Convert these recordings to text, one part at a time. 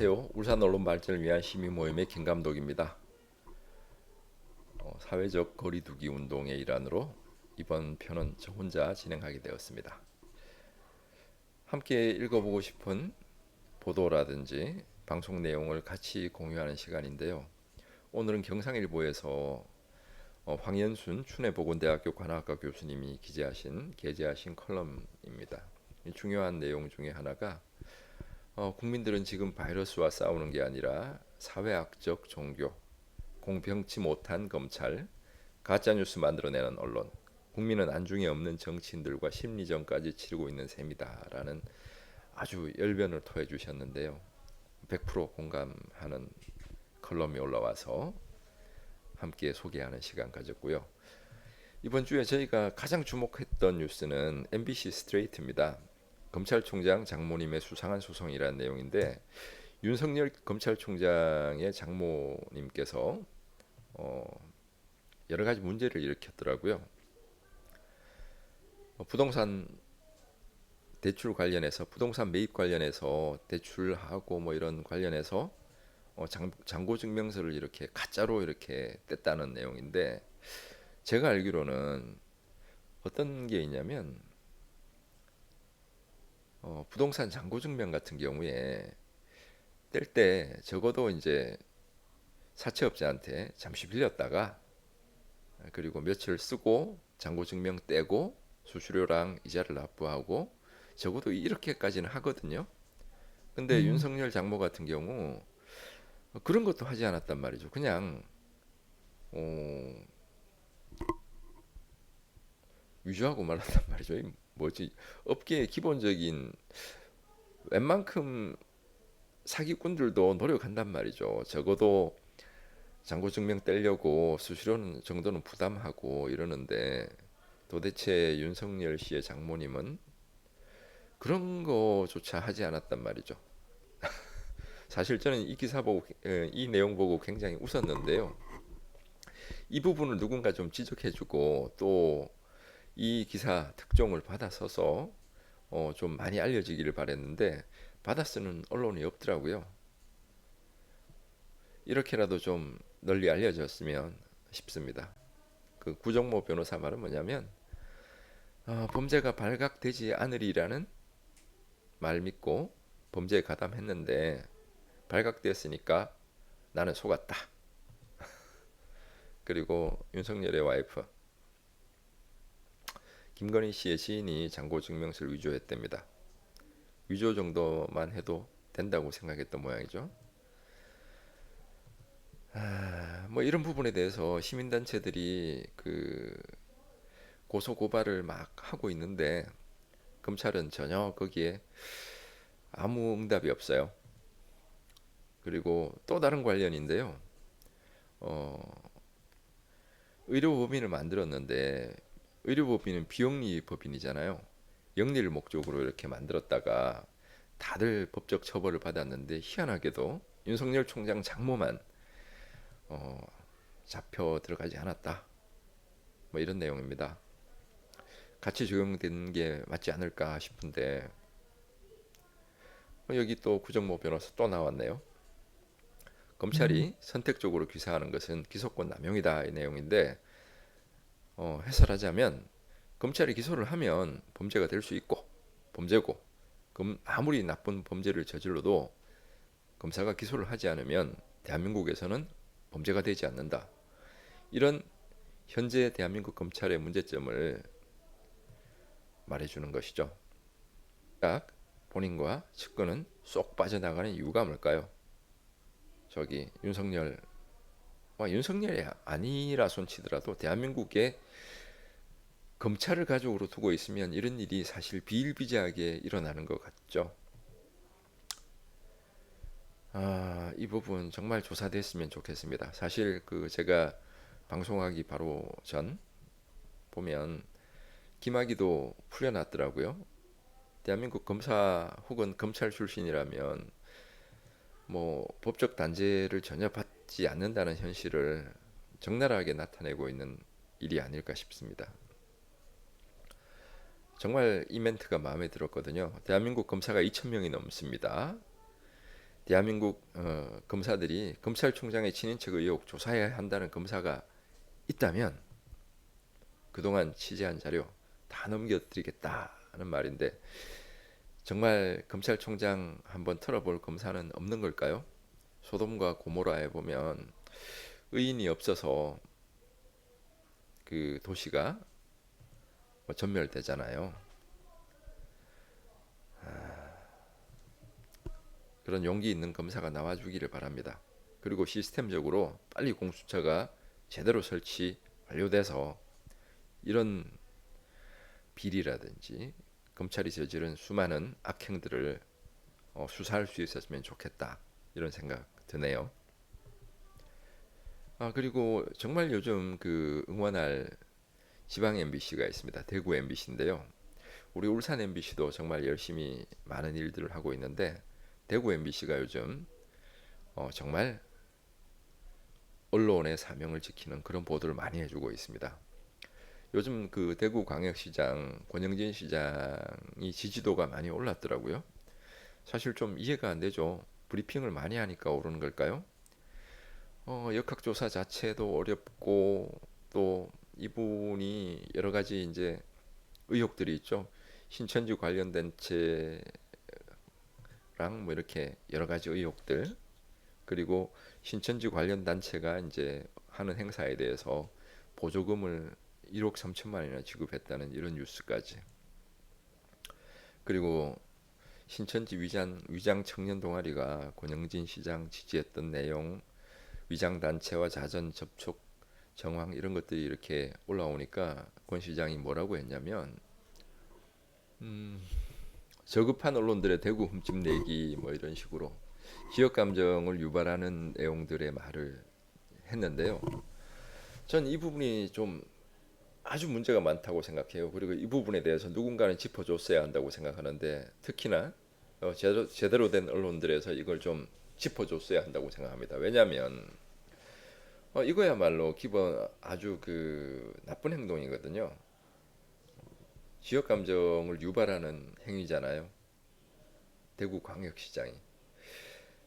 안녕하세요. 울산 언론 발전을 위한 시민 모임의 김감독입니다. 사회적 거리두기 운동의 일환으로 이번 편은 저 혼자 진행하게 되었습니다. 함께 읽어보고 싶은 보도라든지 방송 내용을 같이 공유하는 시간인데요. 오늘은 경상일보에서 황연순 춘해보건대학교 관악과 교수님이 게재하신 컬럼입니다. 중요한 내용 중에 하나가 국민들은 지금 바이러스와 싸우는 게 아니라 사회학적 종교, 공평치 못한 검찰, 가짜뉴스 만들어내는 언론, 국민은 안중에 없는 정치인들과 심리전까지 치르고 있는 셈이다라는 아주 열변을 토해 주셨는데요. 100% 공감하는 컬럼이 올라와서 함께 소개하는 시간 가졌고요. 이번 주에 저희가 가장 주목했던 뉴스는 MBC 스트레이트입니다. 검찰총장 장모님의 수상한 소송이라는 내용인데 윤석열 검찰총장의 장모님께서 여러 가지 문제를 일으켰더라고요. 부동산 대출 관련해서 부동산 매입 관련해서 대출하고 뭐 이런 관련해서 잔고 증명서를 이렇게 가짜로 이렇게 뗐다는 내용인데 제가 알기로는 어떤 게 있냐면 부동산 잔고 증명 같은 경우에 뗄 때 적어도 이제 사채업자한테 잠시 빌렸다가 그리고 며칠 쓰고 잔고 증명 떼고 수수료랑 이자를 납부하고 적어도 이렇게까지는 하거든요. 근데 윤석열 장모 같은 경우 그런 것도 하지 않았단 말이죠. 그냥 어, 위조하고 말았단 말이죠. 뭐지? 업계의 기본적인 웬만큼 사기꾼들도 노력한단 말이죠. 적어도 잔고 증명 떼려고 수수료 정도는 부담하고 이러는데 도대체 윤석열 씨의 장모님은 그런 거조차 하지 않았단 말이죠. 사실 저는 이 기사 보고 이 내용 보고 굉장히 웃었는데요. 이 부분을 누군가 좀 지적해주고 또 이 기사 특종을 받아서서 좀 많이 알려지기를 바랬는데 받아 쓰는 언론이 없더라고요. 이렇게라도 좀 널리 알려졌으면 싶습니다. 그 구정모 변호사 말은 뭐냐면 범죄가 발각되지 않으리라는 말 믿고 범죄에 가담했는데 발각되었으니까 나는 속았다. 그리고 윤석열의 와이프 김건희 씨의 지인이 잔고 증명서를 위조했답니다. 위조 정도만 해도 된다고 생각했던 모양이죠. 뭐 이런 부분에 대해서 시민단체들이 그 고소 고발을 막 하고 있는데 검찰은 전혀 거기에 아무 응답이 없어요. 그리고 또 다른 관련인데요. 어, 의료법인을 만들었는데 의료법인은 비영리 법인이잖아요. 영리를 목적으로 이렇게 만들었다가 다들 법적 처벌을 받았는데 희한하게도 윤석열 총장 장모만 어, 잡혀 들어가지 않았다. 뭐 이런 내용입니다. 같이 적용된 게 맞지 않을까 싶은데 여기 또 구정모 변호사 또 나왔네요. 검찰이 선택적으로 기소하는 것은 기소권 남용이다 이 내용인데 해설하자면 검찰이 기소를 하면 범죄가 될 수 있고 범죄고 아무리 나쁜 범죄를 저질러도 검사가 기소를 하지 않으면 대한민국에서는 범죄가 되지 않는다. 이런 현재 대한민국 검찰의 문제점을 말해주는 것이죠. 딱 본인과 측근은 쏙 빠져나가는 이유가 뭘까요? 저기 윤석열이 아니라 손치더라도 대한민국에 검찰을 가족으로 두고 있으면 이런 일이 사실 비일비재하게 일어나는 것 같죠. 이 부분 정말 조사됐으면 좋겠습니다. 사실 그 제가 방송하기 바로 전 보면 김학의도 풀려났더라고요. 대한민국 검사 혹은 검찰 출신이라면 뭐 법적 단죄를 전혀 받지 않는다는 현실을 적나라하게 나타내고 있는 일이 아닐까 싶습니다. 정말 이 멘트가 마음에 들었거든요. 대한민국 검사가 2,000명이 넘습니다. 대한민국 검사들이 검찰총장의 친인척 의혹 조사해야 한다는 검사가 있다면 그동안 취재한 자료 다 넘겨드리겠다는 말인데 정말 검찰총장 한번 털어볼 검사는 없는 걸까요? 소돔과 고모라에 보면 의인이 없어서 그 도시가 뭐 전멸되잖아요. 그런 용기 있는 검사가 나와주기를 바랍니다. 그리고 시스템적으로 빨리 공수처가 제대로 설치 완료돼서 이런 비리라든지 검찰이 저지른 수많은 악행들을 수사할 수 있었으면 좋겠다 이런 생각 드네요. 그리고 정말 요즘 그 응원할 지방 MBC가 있습니다. 대구 MBC인데요. 우리 울산 MBC도 정말 열심히 많은 일들을 하고 있는데 대구 MBC가 요즘 정말 언론의 사명을 지키는 그런 보도를 많이 해주고 있습니다. 요즘 그 대구광역시장 권영진 시장이 지지도가 많이 올랐더라고요. 사실 좀 이해가 안 되죠. 브리핑을 많이 하니까 오르는 걸까요? 역학조사 자체도 어렵고 또 이분이 여러 가지 이제 의혹들이 있죠. 신천지 관련된 채랑 뭐 이렇게 여러 가지 의혹들 그리고 신천지 관련 단체가 이제 하는 행사에 대해서 보조금을 1억 3천만 원이나 지급했다는 이런 뉴스까지 그리고 신천지 위장 청년 동아리가 권영진 시장 지지했던 내용 위장 단체와 자전 접촉 정황 이런 것들이 이렇게 올라오니까 권 시장이 뭐라고 했냐면 저급한 언론들의 대구 흠집 내기 뭐 이런 식으로 지역 감정을 유발하는 내용들의 말을 했는데요. 전 이 부분이 좀 아주 문제가 많다고 생각해요. 그리고 이 부분에 대해서 누군가는 짚어줬어야 한다고 생각하는데 특히나 제대로 된 언론들에서 이걸 좀 짚어줬어야 한다고 생각합니다. 왜냐하면 이거야말로 기본 아주 그 나쁜 행동이거든요. 지역 감정을 유발하는 행위잖아요. 대구광역시장이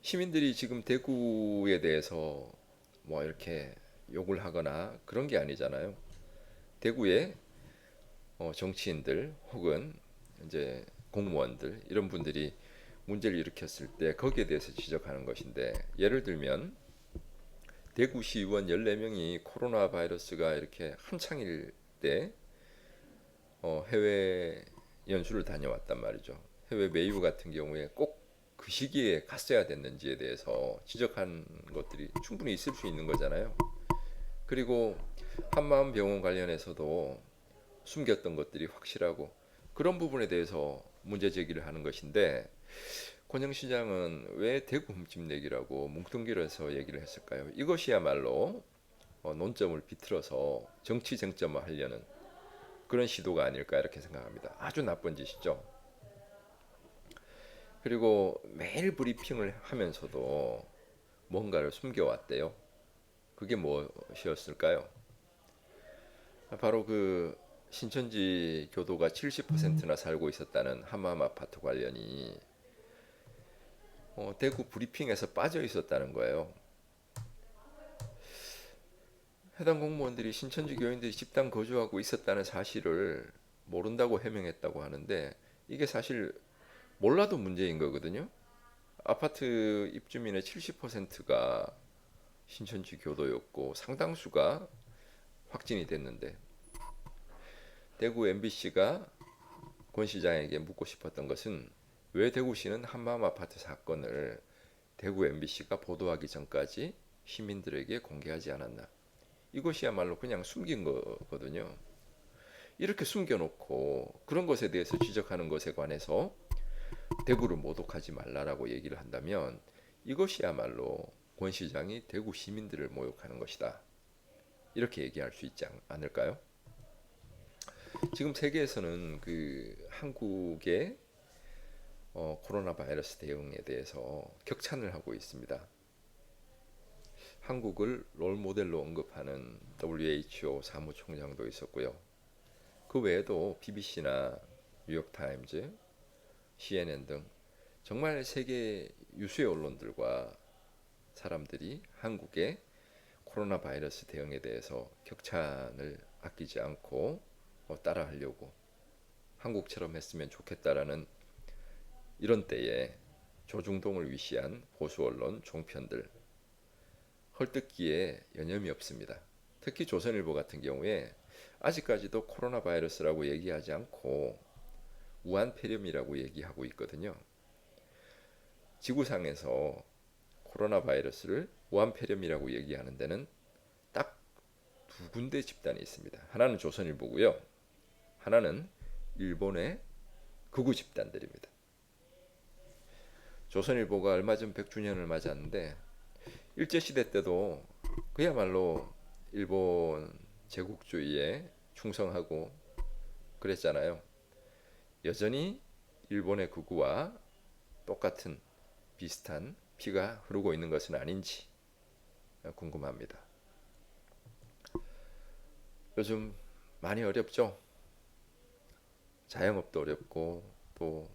시민들이 지금 대구에 대해서 뭐 이렇게 욕을 하거나 그런 게 아니잖아요. 대구에 정치인들 혹은 이제 공무원들 이런 분들이 문제를 일으켰을 때 거기에 대해서 지적하는 것인데 예를 들면 대구시 의원 14명이 코로나 바이러스가 이렇게 한창일 때 해외 연수를 다녀왔단 말이죠. 해외 매유 같은 경우에 꼭 그 시기에 갔어야 됐는지에 대해서 지적한 것들이 충분히 있을 수 있는 거잖아요. 그리고 한마음병원 관련해서도 숨겼던 것들이 확실하고 그런 부분에 대해서 문제 제기를 하는 것인데 권영 시장은 왜 대구 흠집 내기라고 뭉뚱그려서 얘기를 했을까요? 이것이야말로 논점을 비틀어서 정치 쟁점화하려는 그런 시도가 아닐까 이렇게 생각합니다. 아주 나쁜 짓이죠. 그리고 매일 브리핑을 하면서도 뭔가를 숨겨왔대요. 그게 무엇이었을까요? 바로 그 신천지 교도가 70%나 살고 있었다는 하마암 아파트 관련이 대구 브리핑에서 빠져 있었다는 거예요. 해당 공무원들이 신천지 교인들이 집단 거주하고 있었다는 사실을 모른다고 해명했다고 하는데 이게 사실 몰라도 문제인 거거든요. 아파트 입주민의 70%가 신천지 교도였고 상당수가 확진이 됐는데 대구 MBC가 권 시장에게 묻고 싶었던 것은 왜 대구시는 한마음 아파트 사건을 대구 MBC가 보도하기 전까지 시민들에게 공개하지 않았나. 이것이야말로 그냥 숨긴 거거든요. 이렇게 숨겨놓고 그런 것에 대해서 지적하는 것에 관해서 대구를 모독하지 말라라고 얘기를 한다면 이것이야말로 권 시장이 대구 시민들을 모욕하는 것이다. 이렇게 얘기할 수 있지 않을까요? 지금 세계에서는 그 한국의 코로나 바이러스 대응에 대해서 격찬을 하고 있습니다. 한국을 롤 모델로 언급하는 WHO 사무총장도 있었고요. 그 외에도 BBC나 뉴욕타임즈, CNN 등 정말 세계 유수의 언론들과 사람들이 한국의 코로나 바이러스 대응에 대해서 격찬을 아끼지 않고 따라하려고 한국처럼 했으면 좋겠다라는 이런 때에 조중동을 위시한 보수 언론 종편들 헐뜯기에 여념이 없습니다. 특히 조선일보 같은 경우에 아직까지도 코로나 바이러스라고 얘기하지 않고 우한 폐렴이라고 얘기하고 있거든요. 지구상에서 코로나 바이러스를 우한 폐렴이라고 얘기하는 데는 딱 두 군데 집단이 있습니다. 하나는 조선일보고요. 하나는 일본의 극우 집단들입니다. 조선일보가 얼마 전 100주년을 맞았는데 일제시대 때도 그야말로 일본 제국주의에 충성하고 그랬잖아요. 여전히 일본의 극우와 똑같은 비슷한 피가 흐르고 있는 것은 아닌지 궁금합니다. 요즘 많이 어렵죠? 자영업도 어렵고 또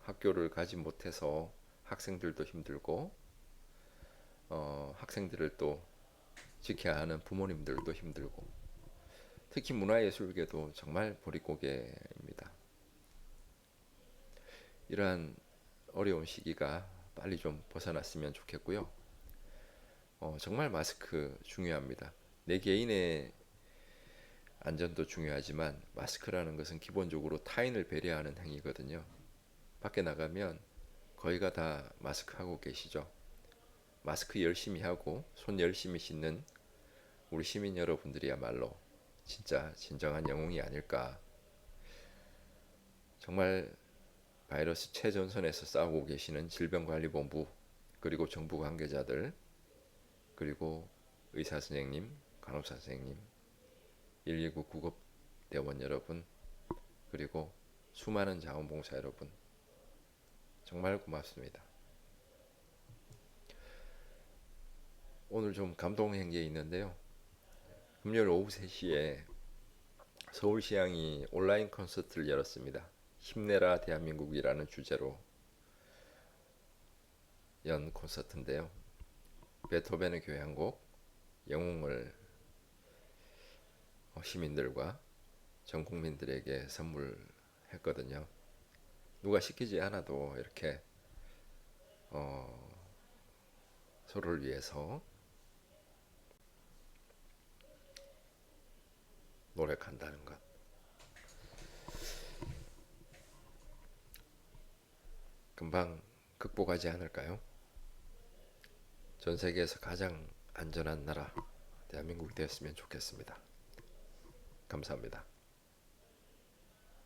학교를 가지 못해서 학생들도 힘들고 학생들을 또 지켜야 하는 부모님들도 힘들고 특히 문화예술계도 정말 보릿고개입니다. 이러한 어려운 시기가 빨리 좀 벗어났으면 좋겠고요. 정말 마스크 중요합니다. 내 개인의 안전도 중요하지만 마스크라는 것은 기본적으로 타인을 배려하는 행위거든요. 밖에 나가면 거의가 다 마스크 하고 계시죠. 마스크 열심히 하고 손 열심히 씻는 우리 시민 여러분들이야말로 진짜 진정한 영웅이 아닐까. 정말 바이러스 최전선에서 싸우고 계시는 질병관리본부 그리고 정부 관계자들 그리고 의사 선생님, 간호사 선생님, 119 구급대원 여러분 그리고 수많은 자원봉사 여러분 정말 고맙습니다. 오늘 좀 감동한 게 있는데요. 금요일 오후 3시에 서울시향이 온라인 콘서트를 열었습니다. 힘내라 대한민국이라는 주제로 연 콘서트인데요. 베토벤의 교향곡 영웅을 시민들과 전 국민들에게 선물했거든요. 누가 시키지 않아도 이렇게 서로를 위해서 노력한다는 것. 금방 극복하지 않을까요? 전 세계에서 가장 안전한 나라 대한민국이 되었으면 좋겠습니다. 감사합니다.